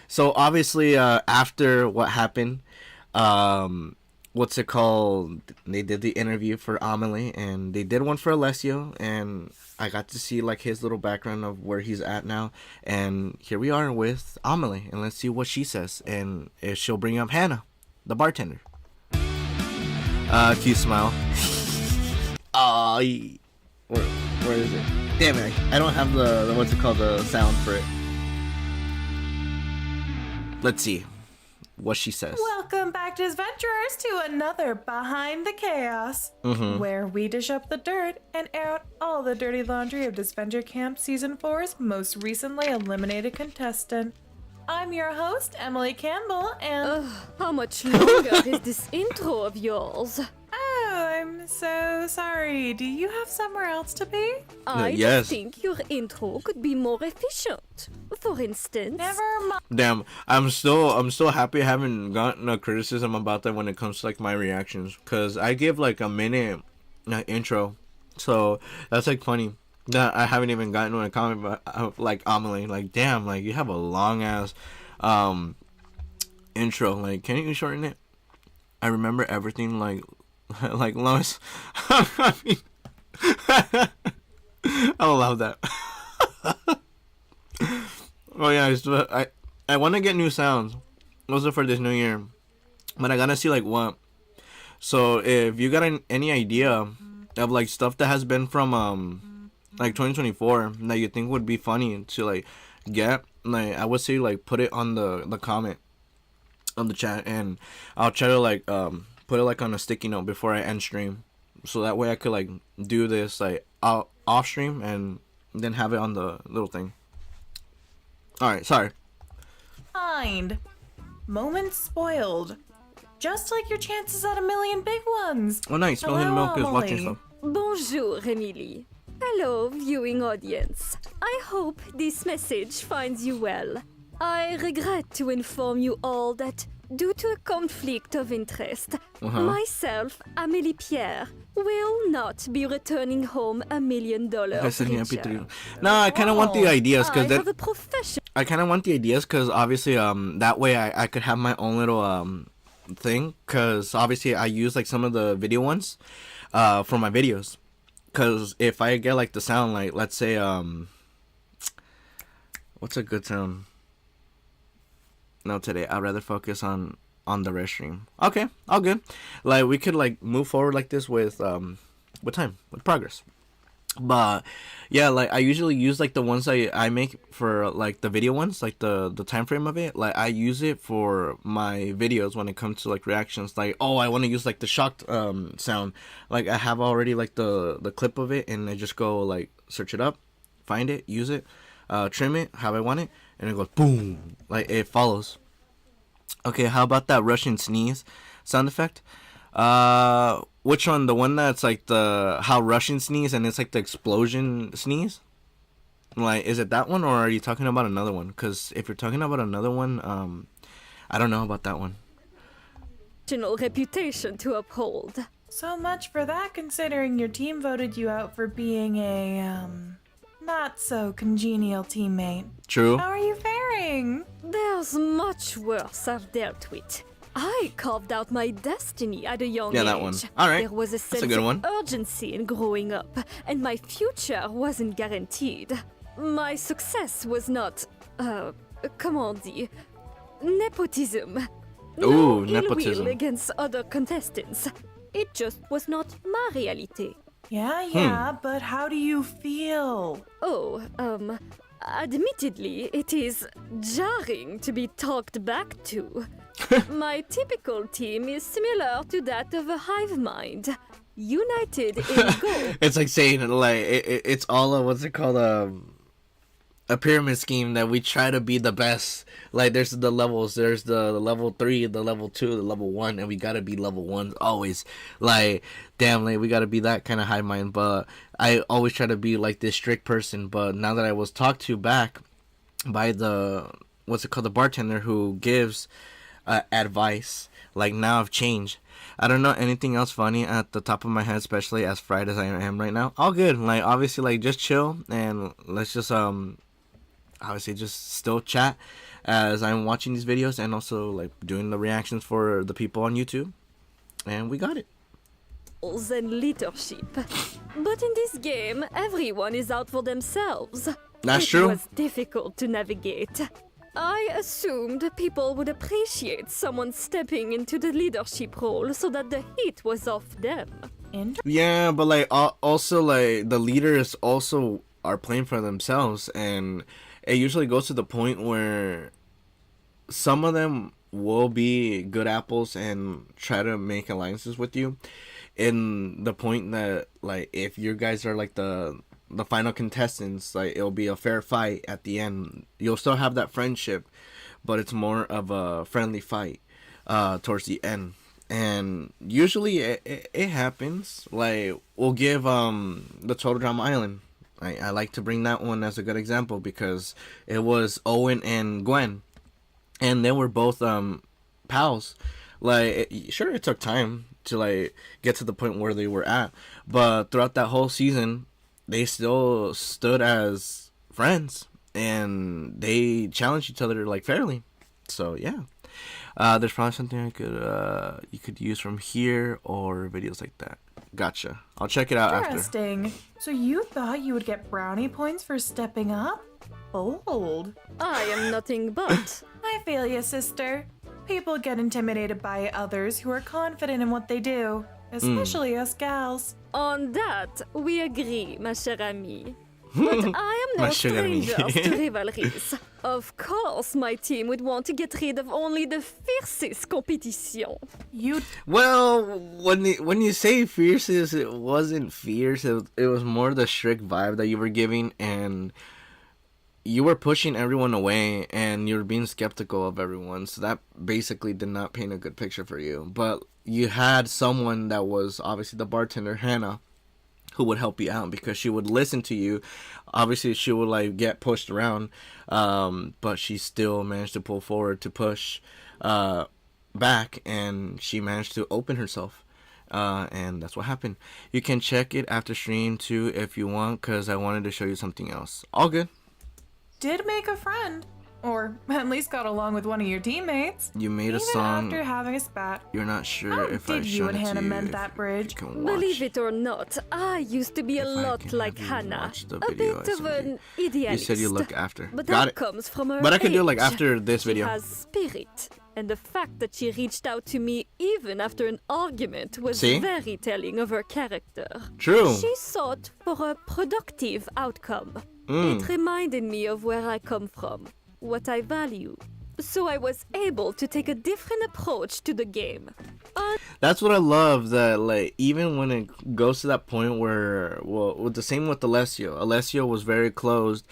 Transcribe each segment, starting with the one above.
So obviously, after what happened, what's it called? They did the interview for Amelie, and they did one for Alessio, and I got to see like his little background of where he's at now. And here we are with Amelie, and let's see what she says, and if she'll bring up Hannah, the bartender. Cute smile. Oh, where is it? Damn it! I don't have the what's it called, the sound for it. Let's see what she says. Welcome back, Disventurers, to another Behind the Chaos, where we dish up the dirt and air out all the dirty laundry of Disventure Camp Season 4's most recently eliminated contestant. I'm your host, Emily Campbell, and... How much longer is this intro of yours? Oh, I'm so sorry. Do you have somewhere else to be? I yes. think your intro could be more efficient. For instance... Never mind. Damn, I'm still happy I haven't gotten a criticism about that when it comes to like my reactions, cause I give like a minute intro, so that's like funny that I haven't even gotten a comment about like Amelie. Like, damn, like you have a long ass intro. Like, can you shorten it? I remember everything like like Lois. I mean, I'll allow that. Oh yeah, I want to get new sounds. Those are for this new year, but I gotta see like what. So if you got any idea of like stuff that has been from like 2024 that you think would be funny to like get, like I would say like put it on the comment on the chat, and I'll try to like put it like on a sticky note before I end stream, so that way I could like do this like off stream and then have it on the little thing. Alright, sorry. Mind. Moments spoiled. Just like your chances at a million big ones. Oh nice, Million Milk is watching stuff. Bonjour, Amelie. Hello, viewing audience. I hope this message finds you well. I regret to inform you all that, due to a conflict of interest, myself, Amélie Pierre, will not be returning home $1 million richer. No, I kind of want the ideas because I have a profession. I kind of want the ideas because obviously that way I could have my own little thing, because obviously I use like some of the video ones for my videos, because if I get like the sound, like let's say what's a good sound? No, today I'd rather focus on the rest stream. Okay, all good. Like we could like move forward like this with time, with progress. But yeah, like I usually use like the ones I make for like the video ones, like the time frame of it. Like I use it for my videos when it comes to like reactions. Like, oh, I want to use like the shocked sound. Like I have already like the clip of it, and I just go like search it up, find it, use it, trim it how I want it, and it goes boom, like it follows. Okay, how about that Russian sneeze sound effect? Which one? The one that's like the how Russian sneeze and it's like the explosion sneeze? Like, is it that one, or are you talking about another one? Because if you're talking about another one, I don't know about that one. Reputation to uphold. So much for that, considering your team voted you out for being a, not so congenial teammate. True. How are you faring? There's much worse I've dealt with. I carved out my destiny at a young age. That one. All right. There was a sense of urgency in growing up, and my future wasn't guaranteed. My success was not, comment dire, nepotism. Ooh, no nepotism. ill will against other contestants. It just was not my reality. Yeah, but how do you feel? Oh, admittedly, it is jarring to be talked back to. My typical team is similar to that of a hive mind, united in goal. It's like saying like it's all a what's it called, a pyramid scheme that we try to be the best. Like there's the levels, there's the level 3, the level 2, the level 1, and we gotta be level 1 always. Like damn, like we gotta be that kind of high mind. But I always try to be like this strict person. But now that I was talked to back by the what's it called, the bartender who gives advice, like now I've changed. I don't know anything else funny at the top of my head, especially as fried as I am right now. All good. Like obviously, like just chill and let's just obviously just still chat as I'm watching these videos and also like doing the reactions for the people on YouTube. And we got it. And leadership. But in this game, everyone is out for themselves. That's true. It was difficult to navigate. I assumed people would appreciate someone stepping into the leadership role so that the heat was off them. Yeah, but like also like the leaders also are playing for themselves, and it usually goes to the point where some of them will be good apples and try to make alliances with you. In the point that like if you guys are like the final contestants, like it'll be a fair fight at the end. You'll still have that friendship, but it's more of a friendly fight towards the end. And usually it happens. Like we'll give the Total Drama Island. I like to bring that one as a good example because it was Owen and Gwen, and they were both pals. Like sure, it took time to like get to the point where they were at, but throughout that whole season they still stood as friends and they challenged each other like fairly. So yeah, there's probably something I could you could use from here or videos like that. Gotcha, I'll check it out after. Interesting. So you thought you would get brownie points for stepping up? Bold. I am nothing but. I feel you, sister. People get intimidated by others who are confident in what they do, especially us gals. On that, we agree, ma chère amie. But I am no stranger to rivalries. Of course, my team would want to get rid of only the fiercest competition. Well, when you say fiercest, it wasn't fierce. It was more the strict vibe that you were giving, and you were pushing everyone away and you were being skeptical of everyone. So that basically did not paint a good picture for you. But you had someone that was obviously the bartender, Hannah, who would help you out because she would listen to you. Obviously, she would like get pushed around, but she still managed to pull forward to push back, and she managed to open herself. And that's what happened. You can check it after stream too if you want, because I wanted to show you something else. All good. Did make a friend, or at least got along with one of your teammates. You made a Even song. after having a spat. You're not sure How if did I've you shown and it Hannah to you. mend that bridge? Believe it or not, I used to be a If I lot can like have you Hannah. watch the A video bit I of sent an you. idealist. You said you look after. But Got that it. comes from her But I can do it like age. after this video. She has spirit. And the fact that she reached out to me even after an argument was See? very telling of her character. True. She sought for a productive outcome. Mm. It reminded me of where I come from, what I value. So I was able to take a different approach to the game. That's what I love, that like even when it goes to that point where, well, with the same with Alessio was very closed,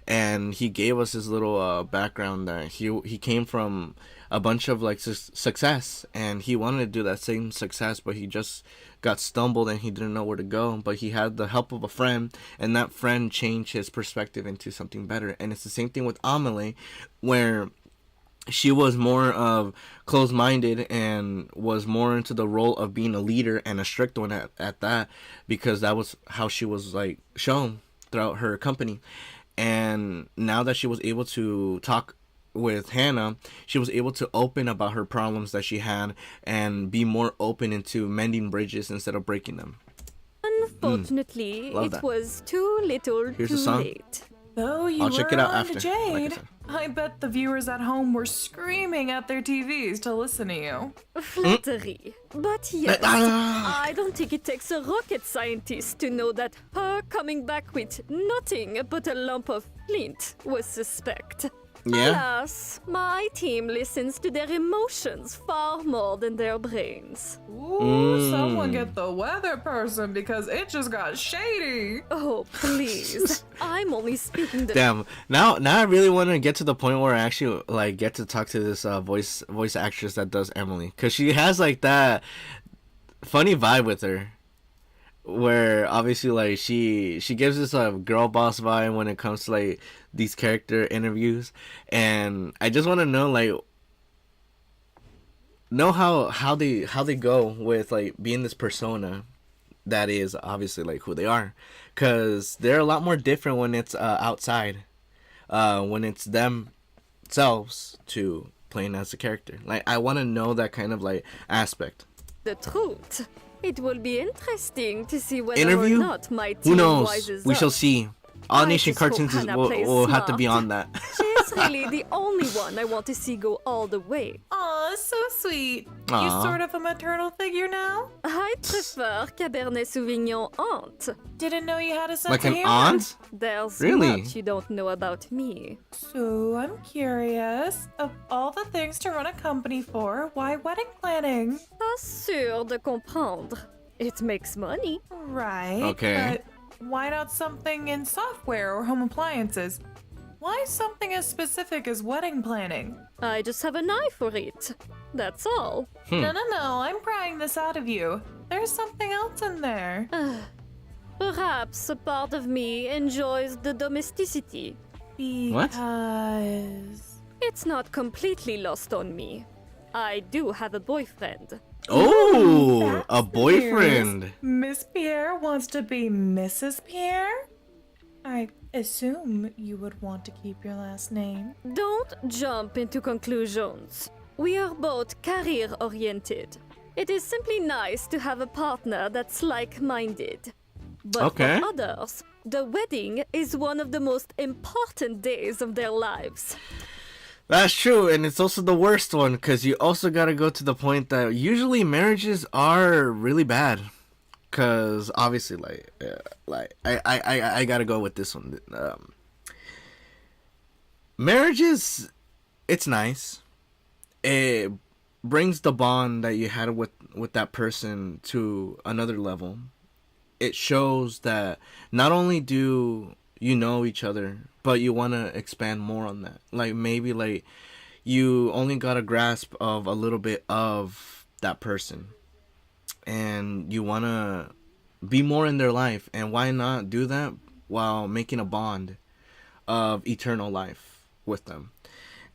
and he gave us his little background that he came from a bunch of like success, and he wanted to do that same success, but he just got stumbled and he didn't know where to go. But he had the help of a friend, and that friend changed his perspective into something better. And it's the same thing with Amelie, where she was more of closed-minded and was more into the role of being a leader, and a strict one at that, because that was how she was like shown throughout her company. And now that she was able to talk with Hannah, she was able to open about her problems that she had and be more open into mending bridges instead of breaking them. Unfortunately, Love it that. was too little Here's too the song. late. Though you I'll check were it out on after, to Jade, like I said. I bet the viewers at home were screaming at their TVs to listen to you. Flattery. But yes, I don't think it takes a rocket scientist to know that her coming back with nothing but a lump of flint was suspect. Yeah. Alas, my team listens to their emotions far more than their brains. Ooh, someone get the weather person because it just got shady. Oh, please. I'm only speaking the Damn. Now I really want to get to the point where I actually like get to talk to this voice actress that does Amelie, because she has like that funny vibe with her, where obviously like she gives this girl boss vibe when it comes to like these character interviews. And I just want to know how they go with like being this persona that is obviously like who they are, because they're a lot more different when it's outside, when it's them selves to playing as a character. Like, I want to know that kind of like aspect. The truth. It will be interesting to see whether Interview? or not my team Who knows? wises We up. shall see. All I Nation just hope Cartoons Hannah plays will have to be smart. on that. She's really the only one I want to see go all the way. Aw, so sweet. Aw. You sort of a maternal figure now? I prefer Cabernet Sauvignon aunt. Didn't know you had a sense Like of an humor. aunt? There's Really? much you don't know about me. So I'm curious, of all the things to run a company for, why wedding planning? Assure de comprendre. It makes money. Right. Okay. But why not something in software or home appliances? Why something as specific as wedding planning? I just have an eye for it. That's all. No, I'm prying this out of you. There's something else in there. Perhaps a part of me enjoys the domesticity. Because... It's not completely lost on me. I do have a boyfriend. Oh, a That's boyfriend. news. Miss Pierre wants to be Mrs. Pierre? I assume you would want to keep your last name. Don't jump into conclusions. We are both career oriented. It is simply nice to have a partner that's like minded. But Okay. for others, the wedding is one of the most important days of their lives. That's true, and it's also the worst one because you also got to go to the point that usually marriages are really bad. Because obviously, I got to go with this one. Marriages, it's nice. It brings the bond that you had with that person to another level. It shows that not only do you know each other, but you want to expand more on that. Like, maybe, like, you only got a grasp of a little bit of that person. And you want to be more in their life. And why not do that while making a bond of eternal life with them?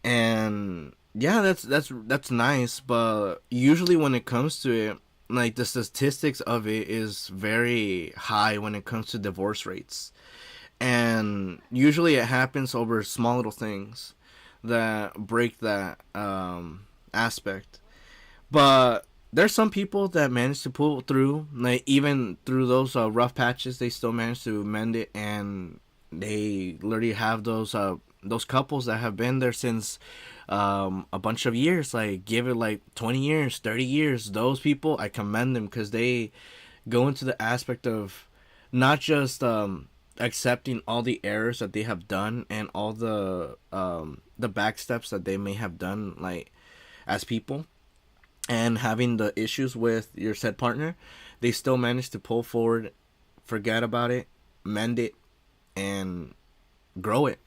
And, yeah, that's nice. But usually when it comes to it, like, the statistics of it is very high when it comes to divorce rates. And usually it happens over small little things that break that aspect. But there's some people that manage to pull through, like, even through those rough patches, they still manage to mend it, and they literally have those couples that have been there since a bunch of years, like, give it like 20 years, 30 years. Those people, I commend them because they go into the aspect of not just accepting all the errors that they have done and all the backsteps that they may have done, like, as people, and having the issues with your said partner. They still manage to pull forward, forget about it, mend it, and grow it.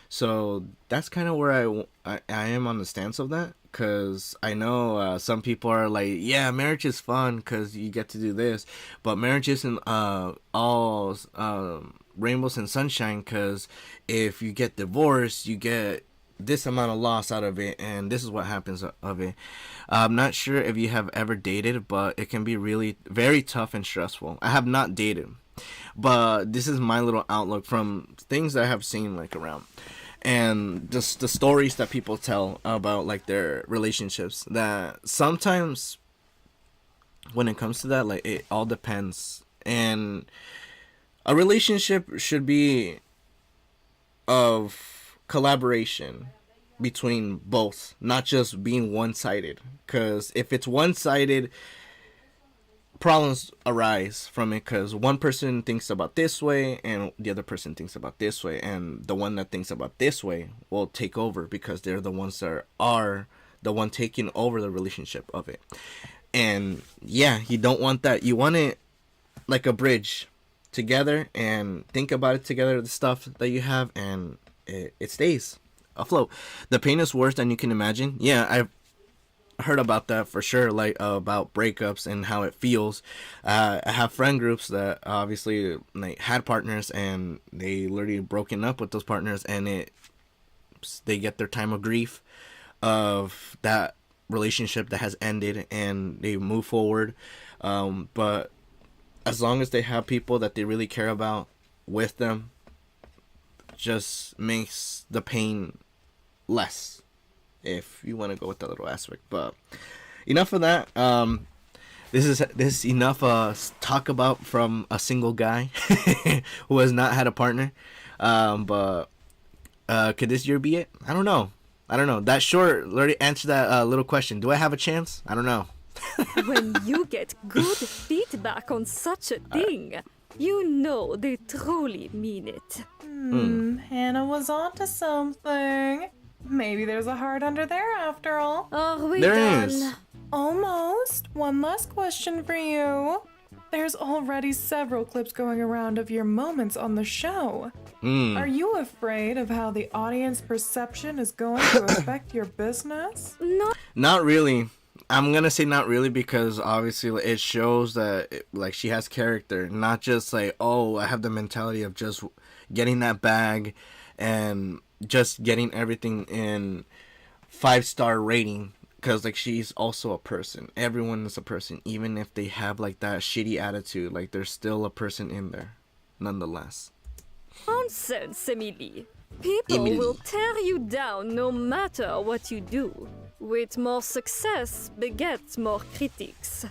So that's kind of where I am on the stance of that, because I know some people are like, yeah, marriage is fun because you get to do this, but marriage isn't all rainbows and sunshine, because if you get divorced, you get this amount of loss out of it, and this is what happens of it. I'm not sure if you have ever dated, but it can be really very tough and stressful. I have not dated, but this is my little outlook from things that I have seen, like, around, and just the stories that people tell about, like, their relationships, that sometimes when it comes to that, like, it all depends. And a relationship should be of collaboration between both, not just being one-sided, because if it's one-sided, problems arise from it, because one person thinks about this way and the other person thinks about this way, and the one that thinks about this way will take over because they're the ones that are the one taking over the relationship of it. And yeah, you don't want that. You want it like a bridge together, and think about it together, the stuff that you have, and it stays afloat. The pain is worse than you can imagine. Yeah, I've heard about that for sure, like, about breakups and how it feels. I have friend groups that obviously, like, had partners, and they literally broken up with those partners, and they get their time of grief of that relationship that has ended, and they move forward. But as long as they have people that they really care about with them, just makes the pain less, if you want to go with that little aspect. But enough of that. This is enough talk about from a single guy who has not had a partner. But could this year be it? I don't know. That short already answered that little question. Do I have a chance? I don't know. When you get good feedback on such a thing, you know they truly mean it. Hannah was onto something. Maybe there's a heart under there after all. Are we There done? is. Almost. One last question for you. There's already several clips going around of your moments on the show. Are you afraid of how the audience perception is going to affect your business? Not really. I'm gonna say not really, because obviously it shows that like she has character, not just like, oh, I have the mentality of just getting that bag and just getting everything in 5-star rating. Because like she's also a person. Everyone is a person, even if they have like that shitty attitude. Like there's still a person in there, nonetheless. Nonsense, Amelie. People Amelie. will tear you down no matter what you do. With more success begets more critics.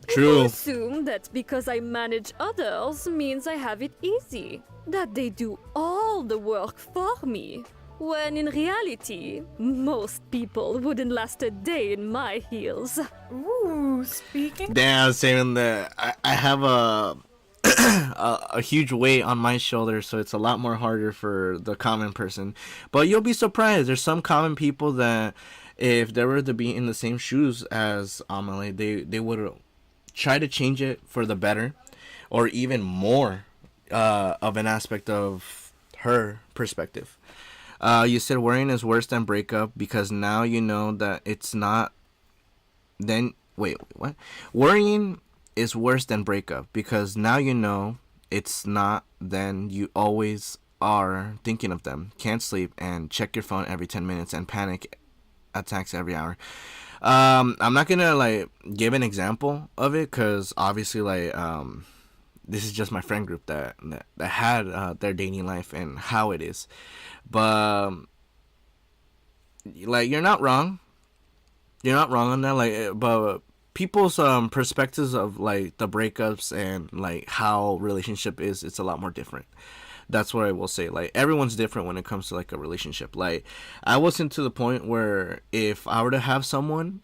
People True. assume that because I manage others means I have it easy, that they do all the work for me. When in reality, most people wouldn't last a day in my heels. Ooh, speaking. Damn, saying that I have a huge weight on my shoulders, so it's a lot more harder for the common person. But you'll be surprised. There's some common people that, if they were to be in the same shoes as Amelie, they would try to change it for the better, or even more of an aspect of her perspective. You said worrying is worse than breakup because now you know that it's not. Then wait, what? Worrying is worse than breakup because now you know it's not. Then you always are thinking of them. Can't sleep and check your phone every 10 minutes and panic attacks every hour. I'm not gonna like give an example of it because obviously like this is just my friend group that had their dating life and how it is. But like you're not wrong on that, like, but people's perspectives of like the breakups and like how relationship is, it's a lot more different. That's what I will say. Like everyone's different when it comes to like a relationship. Like I wasn't to the point where if I were to have someone,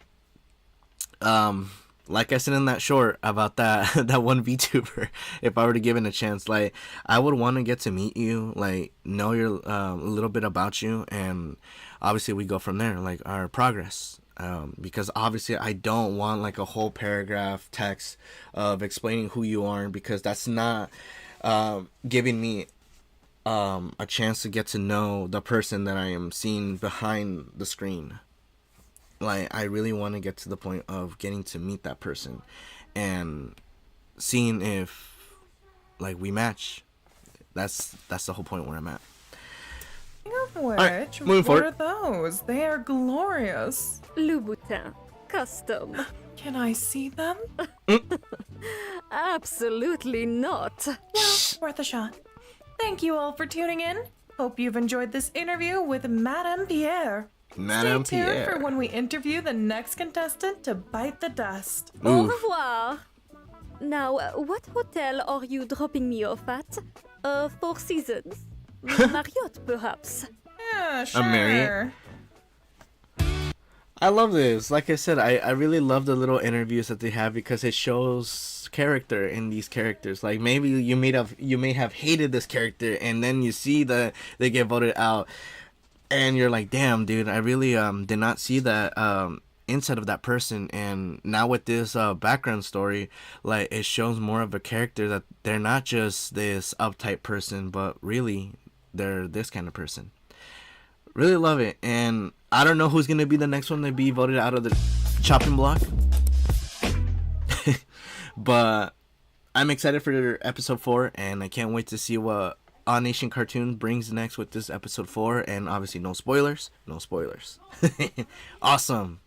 like I said in that short about that one VTuber, if I were to give it a chance, like I would want to get to meet you, like know your a little bit about you, and obviously we go from there, like our progress. Because obviously I don't want like a whole paragraph text of explaining who you are, because that's not giving me a chance to get to know the person that I am seeing behind the screen. Like I really want to get to the point of getting to meet that person and seeing if like we match. That's the whole point where I'm at. Speaking of which, right, moving what forward. are those? They are glorious. Louboutin. Custom. Can I see them? Absolutely not. Well, worth a shot. Thank you all for tuning in. Hope you've enjoyed this interview with Madame Pierre. Madame Stay tuned Pierre. for when we interview the next contestant to bite the dust. Au Oof. revoir. Now, what hotel are you dropping me off at? Four Seasons? Marriott, perhaps? Yeah, sure. Marriott. I love this. Like I said, I really love the little interviews that they have because it shows character in these characters. Like maybe you may have hated this character, and then you see that they get voted out, and you're like, damn, dude, I really did not see that inside of that person. And now with this background story, like it shows more of a character, that they're not just this uptight person, but really they're this kind of person. Really love it. And I don't know who's gonna be the next one to be voted out of the chopping block. But I'm excited for episode 4, and I can't wait to see what All Nation Cartoon brings next with this episode 4. And obviously no spoilers. Awesome.